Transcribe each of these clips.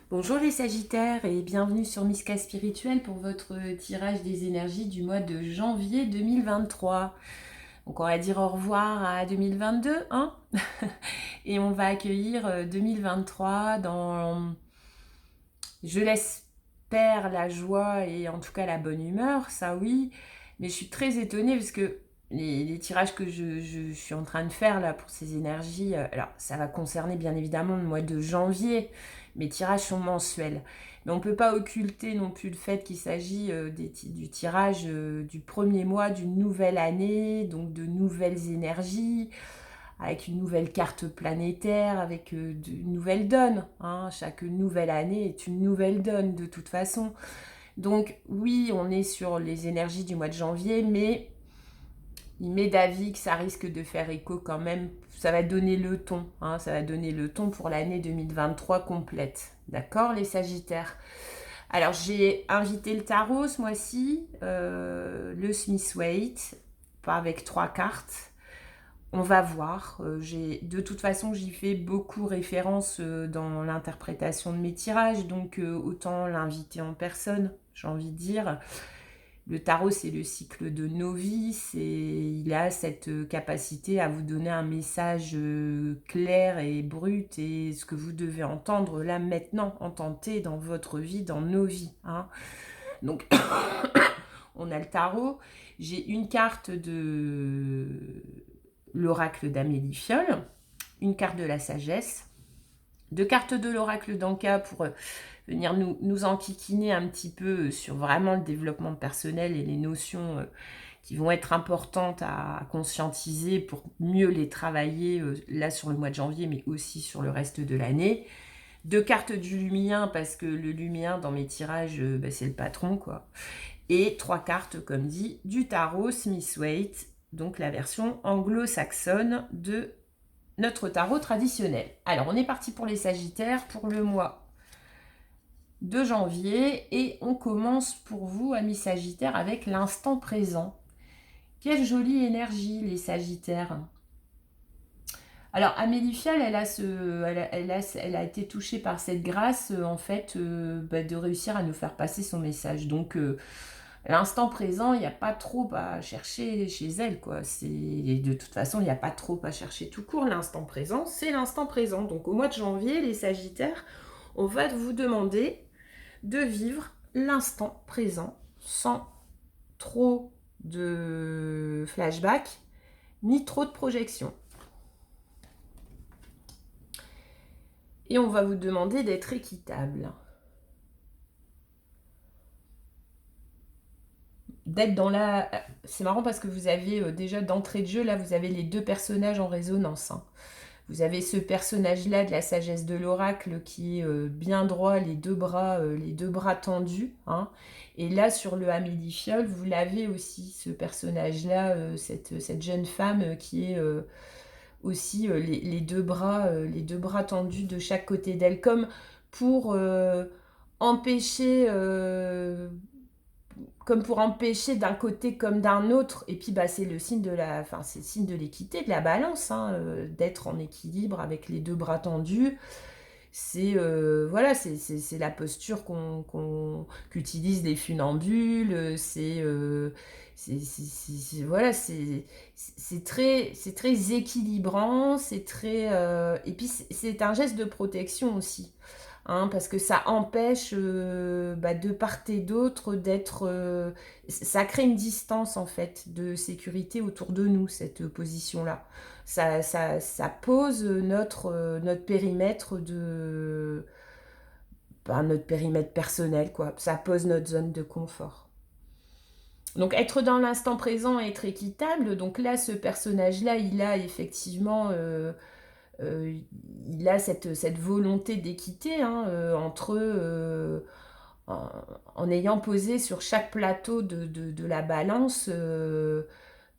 Bonjour les Sagittaires et bienvenue sur Miska Spirituel pour votre tirage des énergies du mois de janvier 2023. Donc on va dire au revoir à 2022, hein. Et on va accueillir 2023 dans, je l'espère, la joie et en tout cas la bonne humeur, ça oui. Mais je suis très étonnée parce que les tirages que je suis en train de faire là pour ces énergies, alors ça va concerner bien évidemment le mois de janvier. Mes tirages sont mensuels. Mais on ne peut pas occulter non plus le fait qu'il s'agit du tirage du premier mois d'une nouvelle année, donc de nouvelles énergies, avec une nouvelle carte planétaire, avec une nouvelle donne, hein. Chaque nouvelle année est une nouvelle donne de toute façon. Donc oui, on est sur les énergies du mois de janvier, mais il m'est d'avis que ça risque de faire écho quand même. Ça va donner le ton, hein, ça va donner le ton pour l'année 2023 complète. D'accord, les Sagittaires? Alors, j'ai invité le tarot ce mois-ci, le Smith Waite, pas avec 3 cartes. On va voir. De toute façon, j'y fais beaucoup référence dans l'interprétation de mes tirages, donc autant l'inviter en personne, j'ai envie de dire. Le tarot, c'est le cycle de nos vies, il a cette capacité à vous donner un message clair et brut et ce que vous devez entendre là maintenant, ententer dans votre vie, dans nos vies, hein. Donc, on a le tarot. J'ai une carte de l'oracle d'Amélie Fiole, une carte de la sagesse, 2 cartes de l'oracle d'Anka pour venir nous enquiquiner un petit peu sur vraiment le développement personnel et les notions qui vont être importantes à conscientiser pour mieux les travailler là sur le mois de janvier, mais aussi sur le reste de l'année. 2 cartes du Lumien, parce que le Lumien, dans mes tirages, c'est le patron, quoi. Et 3 cartes, comme dit, du tarot Smith Waite, donc la version anglo-saxonne de notre tarot traditionnel. Alors, on est parti pour les Sagittaires pour le mois de janvier et on commence pour vous, amis Sagittaires, avec l'instant présent. Quelle jolie énergie, les Sagittaires. Alors, Amélie Fial, elle a été touchée par cette grâce, en fait, de réussir à nous faire passer son message. Donc, l'instant présent, il n'y a pas trop à chercher chez elle, quoi. De toute façon, il n'y a pas trop à chercher tout court. L'instant présent, c'est l'instant présent. Donc, au mois de janvier, les Sagittaires, on va vous demander de vivre l'instant présent sans trop de flashback ni trop de projection. Et on va vous demander d'être équitable. D'être dans la... C'est marrant parce que vous avez déjà d'entrée de jeu, là, vous avez les 2 personnages en résonance, hein. Vous avez ce personnage-là de la sagesse de l'oracle qui est bien droit, les deux bras tendus, hein. Et là, sur le Amélie Fiole, vous l'avez aussi, ce personnage-là, cette jeune femme qui est aussi les deux bras tendus de chaque côté d'elle, comme pour empêcher d'un côté comme d'un autre. Et puis c'est le signe de c'est le signe de l'équité, de la balance, hein, d'être en équilibre avec les 2 bras tendus. C'est voilà, c'est la posture qu'utilisent les funambules. Voilà, c'est très équilibrant, c'est très et puis c'est un geste de protection aussi, hein, parce que ça empêche de part et d'autre d'être... ça crée une distance en fait de sécurité autour de nous, cette position-là. Ça pose notre périmètre notre périmètre personnel, quoi. Ça pose notre zone de confort. Donc être dans l'instant présent, être équitable, donc là ce personnage-là, il a effectivement... il a cette volonté d'équité, hein, en ayant posé sur chaque plateau de la balance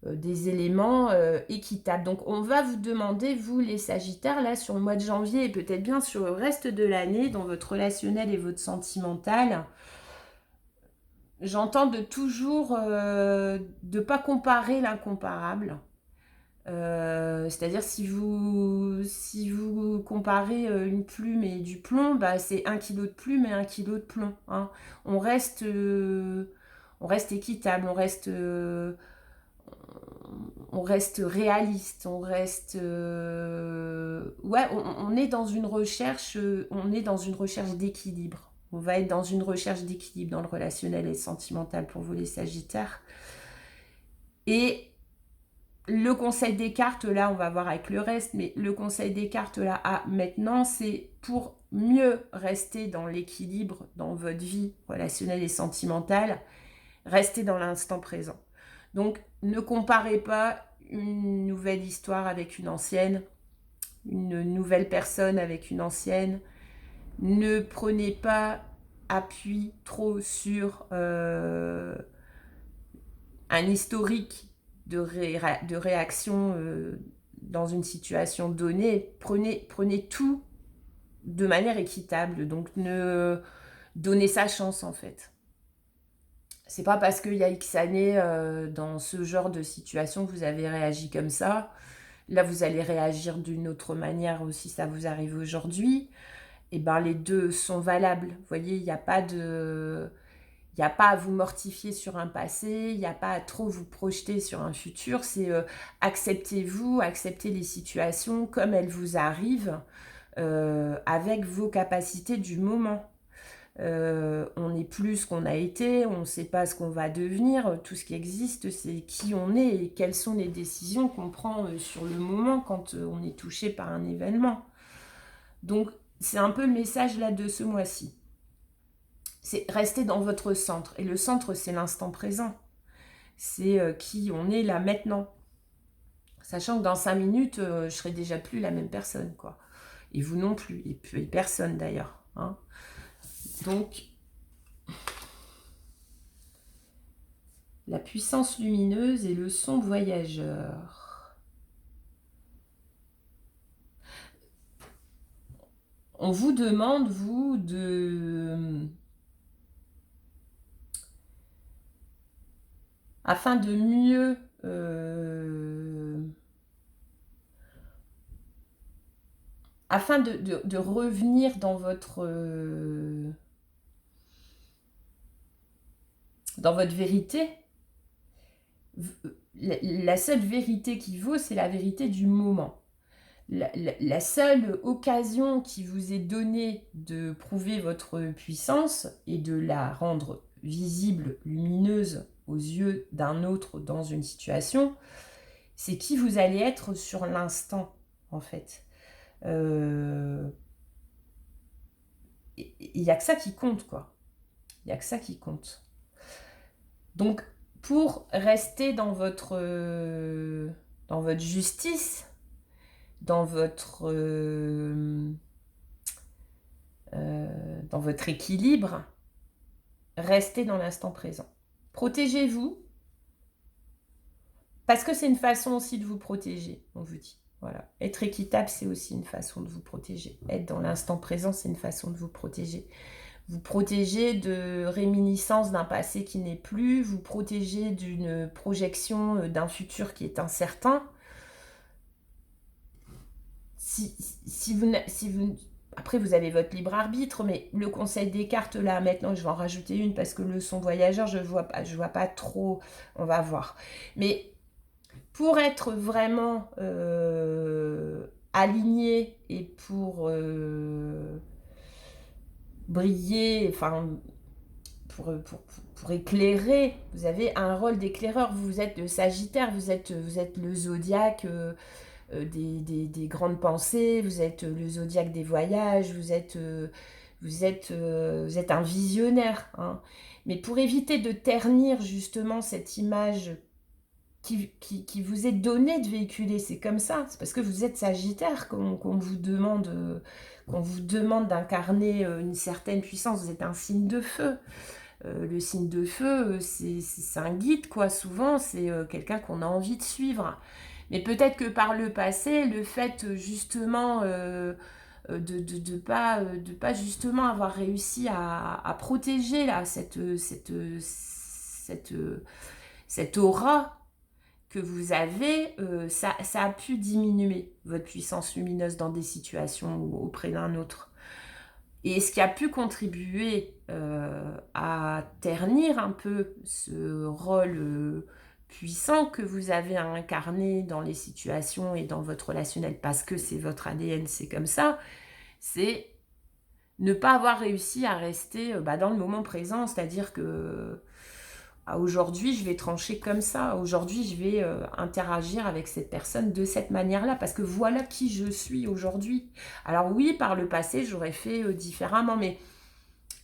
des éléments équitables. Donc on va vous demander, vous les Sagittaires, là sur le mois de janvier et peut-être bien sur le reste de l'année, dans votre relationnel et votre sentimental, j'entends de toujours de ne pas comparer l'incomparable. C'est-à-dire si vous comparez une plume et du plomb, bah, c'est 1 kilo de plume et 1 kilo de plomb, hein. On reste, on reste équitable, on reste réaliste, ouais, on est dans une recherche, d'équilibre. On va être dans une recherche d'équilibre dans le relationnel et le sentimental pour vous les Sagittaires. Et le conseil des cartes, là, on va voir avec le reste, mais le conseil des cartes, là, maintenant, c'est pour mieux rester dans l'équilibre dans votre vie relationnelle et sentimentale, restez dans l'instant présent. Donc, ne comparez pas une nouvelle histoire avec une ancienne, une nouvelle personne avec une ancienne. Ne prenez pas appui trop sur un historique de réaction dans une situation donnée. Prenez tout de manière équitable. Donc, donnez sa chance, en fait. C'est pas parce qu'il y a X années, dans ce genre de situation, que vous avez réagi comme ça. Là, vous allez réagir d'une autre manière aussi, ça vous arrive aujourd'hui. Et ben, les deux sont valables. Vous voyez, il n'y a pas à vous mortifier sur un passé, il n'y a pas à trop vous projeter sur un futur. C'est acceptez-vous, acceptez les situations comme elles vous arrivent, avec vos capacités du moment. On n'est plus ce qu'on a été, on ne sait pas ce qu'on va devenir. Tout ce qui existe, c'est qui on est et quelles sont les décisions qu'on prend sur le moment quand on est touché par un événement. Donc, c'est un peu le message là de ce mois-ci. C'est rester dans votre centre. Et le centre, c'est l'instant présent. C'est qui on est là maintenant. Sachant que dans 5 minutes, je serai déjà plus la même personne, quoi. Et vous non plus. Et puis personne d'ailleurs, hein. Donc, la puissance lumineuse et le son voyageur. On vous demande, vous, afin de mieux afin de revenir dans votre vérité. La seule vérité qui vaut, c'est la vérité du moment. La seule occasion qui vous est donnée de prouver votre puissance et de la rendre visible, lumineuse aux yeux d'un autre dans une situation, c'est qui vous allez être sur l'instant, en fait. Il n'y a que ça qui compte, quoi. Il n'y a que ça qui compte. Donc, pour rester dans votre justice, dans votre équilibre, restez dans l'instant présent. Protégez-vous, parce que c'est une façon aussi de vous protéger, on vous dit. Voilà. Être équitable, c'est aussi une façon de vous protéger. Être dans l'instant présent, c'est une façon de vous protéger. Vous protégez de réminiscences d'un passé qui n'est plus, vous protégez d'une projection d'un futur qui est incertain. Si vous, après, vous avez votre libre arbitre, mais le conseil des cartes, là, maintenant, je vais en rajouter une parce que le son voyageur, je vois pas trop, on va voir. Mais pour être vraiment aligné et pour briller, enfin, pour éclairer, vous avez un rôle d'éclaireur. Vous êtes le Sagittaire, vous êtes le zodiaque des grandes pensées, vous êtes le zodiaque des voyages, vous êtes un visionnaire, hein. Mais pour éviter de ternir justement cette image qui vous est donnée de véhiculer, c'est comme ça, c'est parce que vous êtes Sagittaire qu'on vous demande d'incarner une certaine puissance. Vous êtes un signe de feu. Le signe de feu, c'est un guide, quoi. Souvent, c'est quelqu'un qu'on a envie de suivre. Mais peut-être que par le passé, le fait justement de pas justement avoir réussi à protéger là, cette aura, que vous avez, ça a pu diminuer votre puissance lumineuse dans des situations ou auprès d'un autre. Et ce qui a pu contribuer à ternir un peu ce rôle puissant que vous avez à incarner dans les situations et dans votre relationnel, parce que c'est votre ADN, c'est comme ça, c'est ne pas avoir réussi à rester dans le moment présent, c'est-à-dire que aujourd'hui, je vais trancher comme ça, aujourd'hui, je vais interagir avec cette personne de cette manière-là, parce que voilà qui je suis aujourd'hui. Alors oui, par le passé, j'aurais fait différemment, mais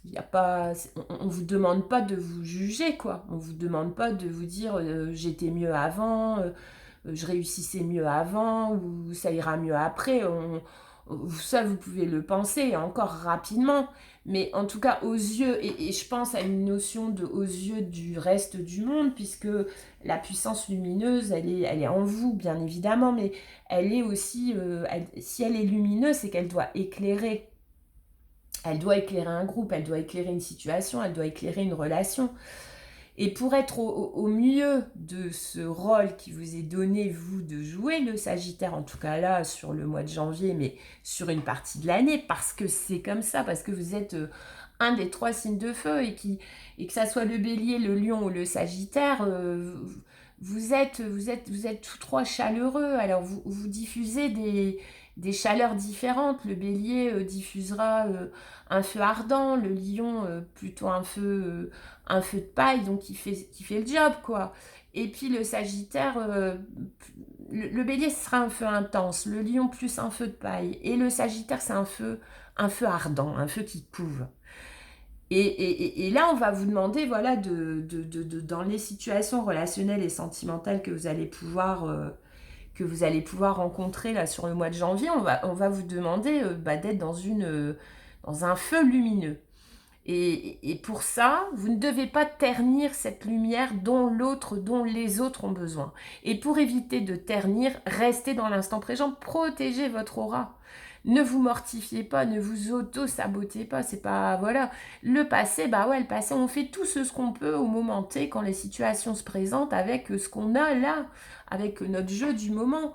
il y a pas, on ne vous demande pas de vous juger, quoi. On ne vous demande pas de vous dire j'étais mieux avant, je réussissais mieux avant, ou ça ira mieux après. Ça, vous pouvez le penser encore rapidement, mais en tout cas aux yeux, et je pense à une notion de aux yeux du reste du monde, puisque la puissance lumineuse, elle est en vous, bien évidemment, mais elle est aussi, si elle est lumineuse, c'est qu'elle doit éclairer. Elle doit éclairer un groupe, elle doit éclairer une situation, elle doit éclairer une relation. Et pour être au mieux de ce rôle qui vous est donné, vous, de jouer le Sagittaire, en tout cas là, sur le mois de janvier, mais sur une partie de l'année, parce que c'est comme ça, parce que vous êtes un des 3 signes de feu, et que ça soit le Bélier, le Lion ou le Sagittaire, vous êtes tous trois chaleureux. Alors vous diffusez des chaleurs différentes. Le Bélier diffusera un feu ardent, le Lion plutôt un feu de paille, donc qui fait le job, quoi. Et puis le Sagittaire, le Bélier, ce sera un feu intense, le Lion plus un feu de paille, et le Sagittaire, c'est un feu ardent, un feu qui couve. Et là, on va vous demander, voilà, dans les situations relationnelles et sentimentales que vous allez pouvoir rencontrer là sur le mois de janvier, on va vous demander d'être dans un feu lumineux. Et pour ça, vous ne devez pas ternir cette lumière dont les autres ont besoin. Et pour éviter de ternir, restez dans l'instant présent, protégez votre aura. Ne vous mortifiez pas, ne vous auto-sabotez pas, c'est pas, voilà. Le passé, le passé, on fait tout ce qu'on peut au moment T, quand les situations se présentent, avec ce qu'on a là, avec notre jeu du moment.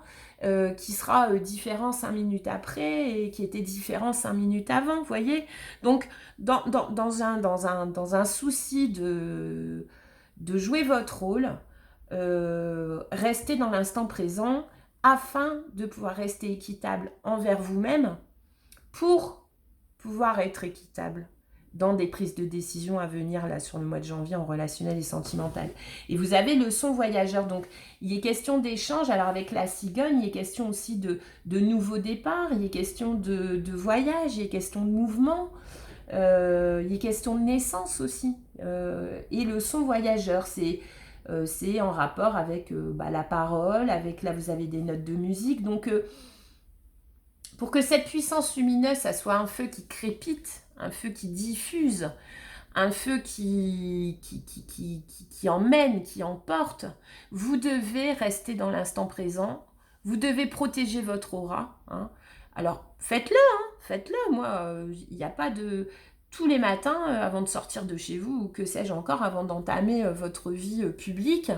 Qui sera différent 5 minutes après et qui était différent 5 minutes avant, vous voyez. Donc, dans un souci de jouer votre rôle, restez dans l'instant présent afin de pouvoir rester équitable envers vous-même pour pouvoir être équitable dans des prises de décision à venir là sur le mois de janvier en relationnel et sentimental. Et vous avez le son voyageur, donc il est question d'échange, alors avec la cigogne, il est question aussi de nouveaux départs, il est question de voyage, il est question de mouvement, il est question de naissance aussi. Et le son voyageur, c'est en rapport avec la parole, avec là vous avez des notes de musique, donc pour que cette puissance lumineuse, ça soit un feu qui crépite, un feu qui diffuse, un feu qui emmène, qui emporte, vous devez rester dans l'instant présent, vous devez protéger votre aura. Hein. Alors, faites-le, faites-le. Moi, il n'y a pas de... Tous les matins, avant de sortir de chez vous, ou que sais-je encore, avant d'entamer votre vie publique,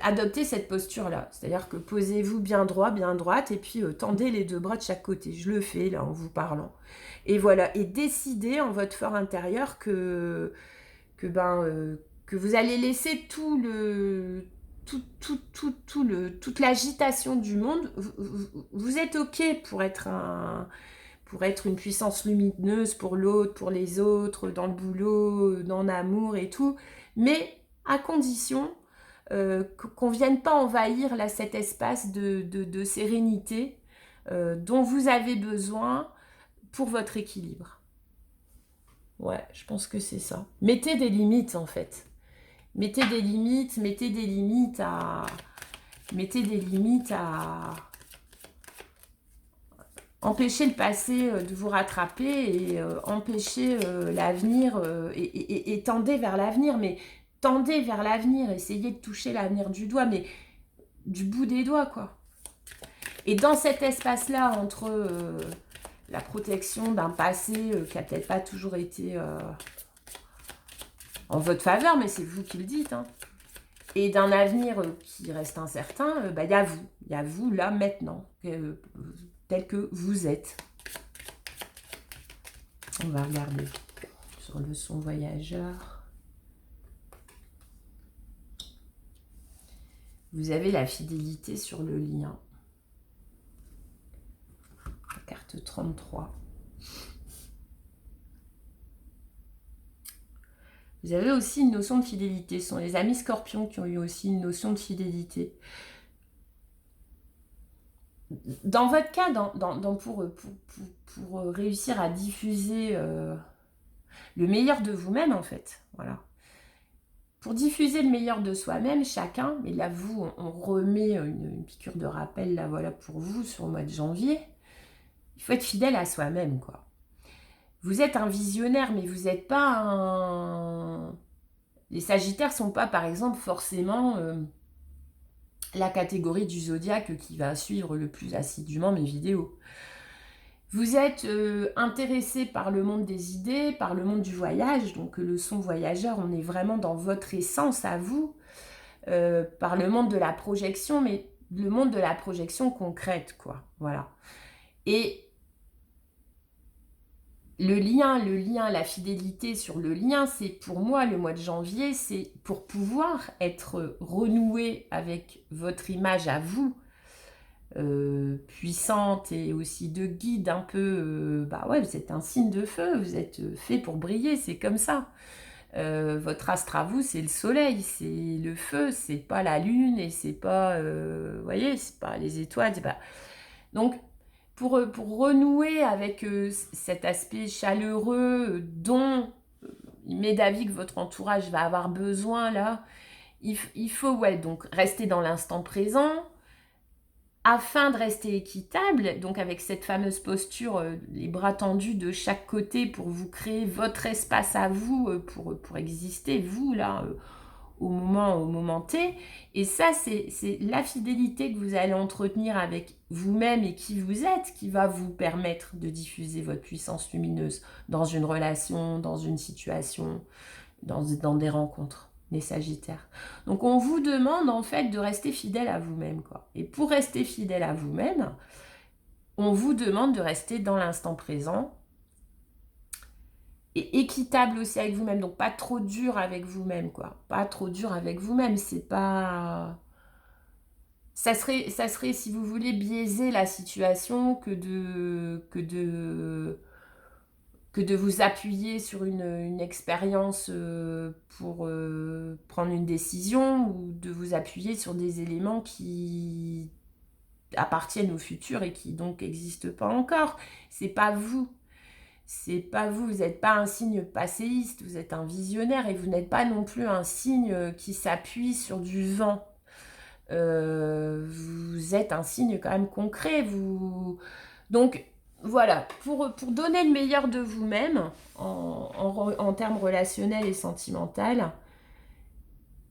adoptez cette posture-là. C'est-à-dire que posez-vous bien droit, bien droite, et puis tendez les 2 bras de chaque côté. Je le fais, là, en vous parlant. Et voilà, et décidez en votre fort intérieur que vous allez laisser toute l'agitation du monde. Vous êtes OK pour être une puissance lumineuse pour l'autre, pour les autres, dans le boulot, dans l'amour et tout, mais à condition qu'on ne vienne pas envahir là, cet espace de sérénité dont vous avez besoin pour votre équilibre. Ouais, je pense que c'est ça. Mettez des limites en fait. Mettez des limites à empêcher le passé de vous rattraper et empêcher l'avenir et tendez vers l'avenir, mais tendez vers l'avenir, essayez de toucher l'avenir du doigt, mais du bout des doigts, quoi. Et dans cet espace-là, entre la protection d'un passé qui n'a peut-être pas toujours été en votre faveur, mais c'est vous qui le dites, hein. et d'un avenir qui reste incertain, bah, il y a vous. Il y a vous, là, maintenant, tel que vous êtes. On va regarder sur le son voyageur. Vous avez la fidélité sur le lien. La carte 33. Vous avez aussi une notion de fidélité. Ce sont les amis scorpions qui ont eu aussi une notion de fidélité. Dans votre cas, pour réussir à diffuser le meilleur de vous-même, en fait, voilà. Pour diffuser le meilleur de soi-même, chacun, mais là, vous, on remet une piqûre de rappel, là, voilà, pour vous, sur le mois de janvier. Il faut être fidèle à soi-même, quoi. Vous êtes un visionnaire, mais vous n'êtes pas un... Les Sagittaires ne sont pas, par exemple, forcément la catégorie du zodiaque qui va suivre le plus assidûment mes vidéos. Vous êtes intéressé par le monde des idées, par le monde du voyage, donc le son voyageur, on est vraiment dans votre essence à vous, par le monde de la projection, mais le monde de la projection concrète, quoi. Voilà. Et le lien, la fidélité sur le lien, c'est pour moi, le mois de janvier, c'est pour pouvoir être renoué avec votre image à vous, puissante et aussi de guide un peu, bah ouais, vous êtes un signe de feu, vous êtes fait pour briller, c'est comme ça. Votre astre à vous, c'est le soleil, c'est le feu, c'est pas la lune et c'est pas, vous voyez, c'est pas les étoiles, c'est pas... Donc, pour renouer avec cet aspect chaleureux dont il m'est d'avis que votre entourage va avoir besoin là, il faut ouais, donc rester dans l'instant présent afin de rester équitable, donc avec cette fameuse posture, les bras tendus de chaque côté pour vous créer votre espace à vous, pour exister, vous là, au moment T. Et ça, c'est la fidélité que vous allez entretenir avec vous-même et qui vous êtes, qui va vous permettre de diffuser votre puissance lumineuse dans une relation, dans une situation, dans des rencontres, les Sagittaires. Donc on vous demande en fait de rester fidèle à vous-même, quoi. Et pour rester fidèle à vous-même, on vous demande de rester dans l'instant présent, et équitable aussi avec vous-même, donc pas trop dur avec vous-même, quoi. Pas trop dur avec vous-même, c'est pas... Ça serait, si vous voulez, biaiser la situation que de vous appuyer sur une expérience pour prendre une décision ou de vous appuyer sur des éléments qui appartiennent au futur et qui donc n'existent pas encore. C'est pas vous. C'est pas vous, vous n'êtes pas un signe passéiste, vous êtes un visionnaire et vous n'êtes pas non plus un signe qui s'appuie sur du vent. Vous êtes un signe quand même concret. Donc voilà, pour donner le meilleur de vous-même en termes relationnels et sentimentaux,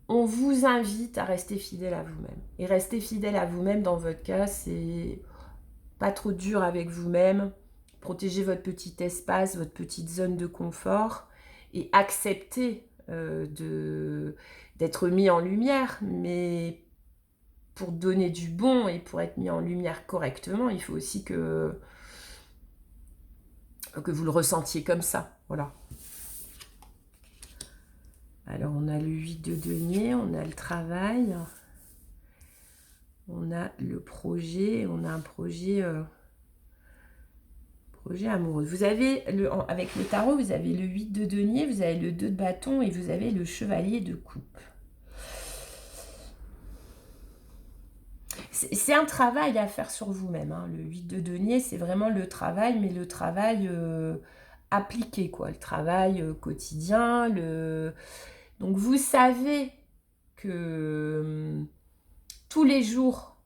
on vous invite à rester fidèle à vous-même. Et rester fidèle à vous-même dans votre cas, c'est pas trop dur avec vous-même. Protégez votre petit espace, votre petite zone de confort et acceptez d'être mis en lumière. Mais pour donner du bon et pour être mis en lumière correctement, il faut aussi que vous le ressentiez comme ça. Voilà. Alors, on a le 8 de denier, on a le travail, on a le projet, on a un projet... projet amoureux. Vous avez, avec le tarot, vous avez le 8 de denier, vous avez le 2 de bâton et vous avez le chevalier de coupe. C'est un travail à faire sur vous-même. Hein. Le 8 de denier, c'est vraiment le travail, mais le travail appliqué, quoi. Le travail quotidien. Donc, vous savez que tous les jours,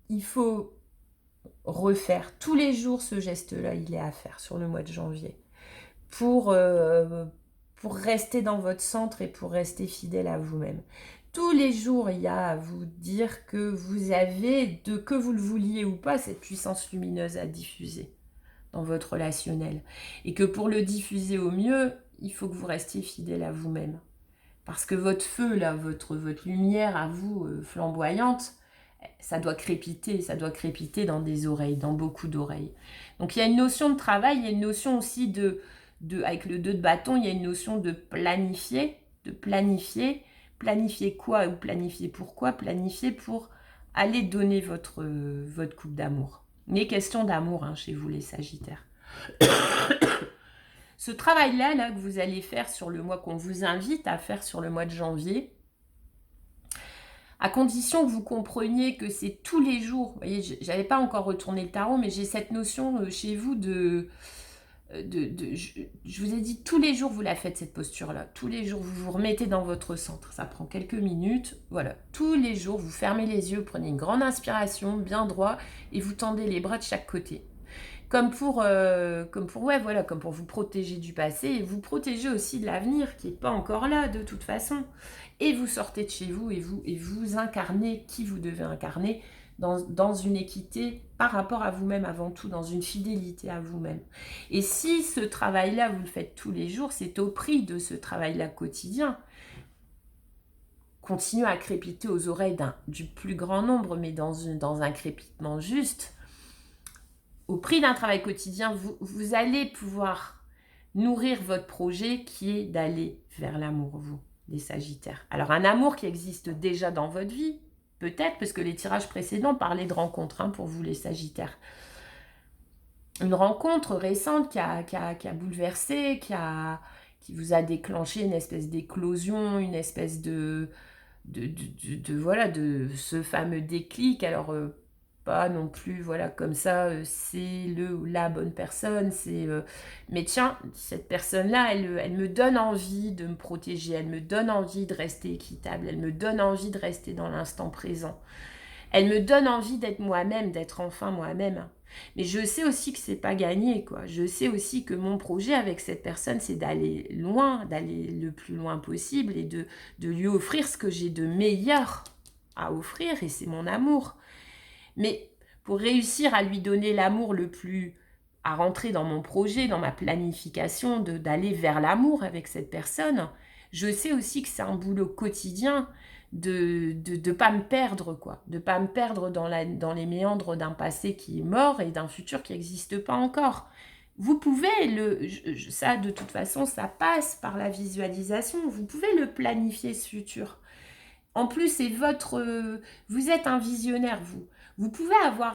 il faut refaire tous les jours ce geste-là, il est à faire sur le mois de janvier pour rester dans votre centre et pour rester fidèle à vous-même. Tous les jours, il y a à vous dire que vous avez, que vous le vouliez ou pas, cette puissance lumineuse à diffuser dans votre relationnel. Et que pour le diffuser au mieux, il faut que vous restiez fidèle à vous-même. Parce que votre feu, là, votre lumière à vous, flamboyante, ça doit crépiter dans des oreilles, dans beaucoup d'oreilles. Donc il y a une notion de travail, il y a une notion aussi avec le 2 de bâton, il y a une notion de planifier. Planifier quoi ou planifier pourquoi? Planifier pour aller donner votre coupe d'amour. Il est question d'amour chez vous les Sagittaires. Ce travail-là là, que vous allez faire sur le mois, qu'on vous invite à faire sur le mois de janvier, à condition que vous compreniez que c'est tous les jours. Vous voyez, j'avais pas encore retourné le tarot, mais j'ai cette notion chez vous je vous ai dit, tous les jours vous la faites cette posture-là. Tous les jours vous vous remettez dans votre centre. Ça prend quelques minutes. Voilà, tous les jours vous fermez les yeux, prenez une grande inspiration, bien droit, et vous tendez les bras de chaque côté. Comme pour vous protéger du passé et vous protéger aussi de l'avenir qui n'est pas encore là de toute façon. Et vous sortez de chez vous et vous incarnez qui vous devez incarner dans une équité par rapport à vous-même avant tout, dans une fidélité à vous-même. Et si ce travail-là, vous le faites tous les jours, c'est au prix de ce travail-là quotidien. Continuez à crépiter aux oreilles du plus grand nombre, mais dans un crépitement juste. Au prix d'un travail quotidien, vous allez pouvoir nourrir votre projet qui est d'aller vers l'amour, vous, les Sagittaires. Alors, un amour qui existe déjà dans votre vie, peut-être, parce que les tirages précédents parlaient de rencontres pour vous, les Sagittaires. Une rencontre récente qui a bouleversé, qui vous a déclenché une espèce d'éclosion, une espèce de ce fameux déclic. Alors, pas non plus, voilà, comme ça, c'est le ou la bonne personne, mais tiens, cette personne-là, elle me donne envie de me protéger, elle me donne envie de rester équitable, elle me donne envie de rester dans l'instant présent, elle me donne envie d'être moi-même, d'être enfin moi-même. Mais je sais aussi que c'est pas gagné, quoi. Je sais aussi que mon projet avec cette personne, c'est d'aller loin, d'aller le plus loin possible et de lui offrir ce que j'ai de meilleur à offrir, et c'est mon amour. Mais pour réussir à lui donner l'amour à rentrer dans mon projet, dans ma planification, d'aller vers l'amour avec cette personne, je sais aussi que c'est un boulot quotidien de pas me perdre, quoi. De pas me perdre dans les méandres d'un passé qui est mort et d'un futur qui n'existe pas encore. Vous pouvez, ça de toute façon, ça passe par la visualisation, vous pouvez le planifier ce futur. En plus, vous êtes un visionnaire, vous. Vous pouvez avoir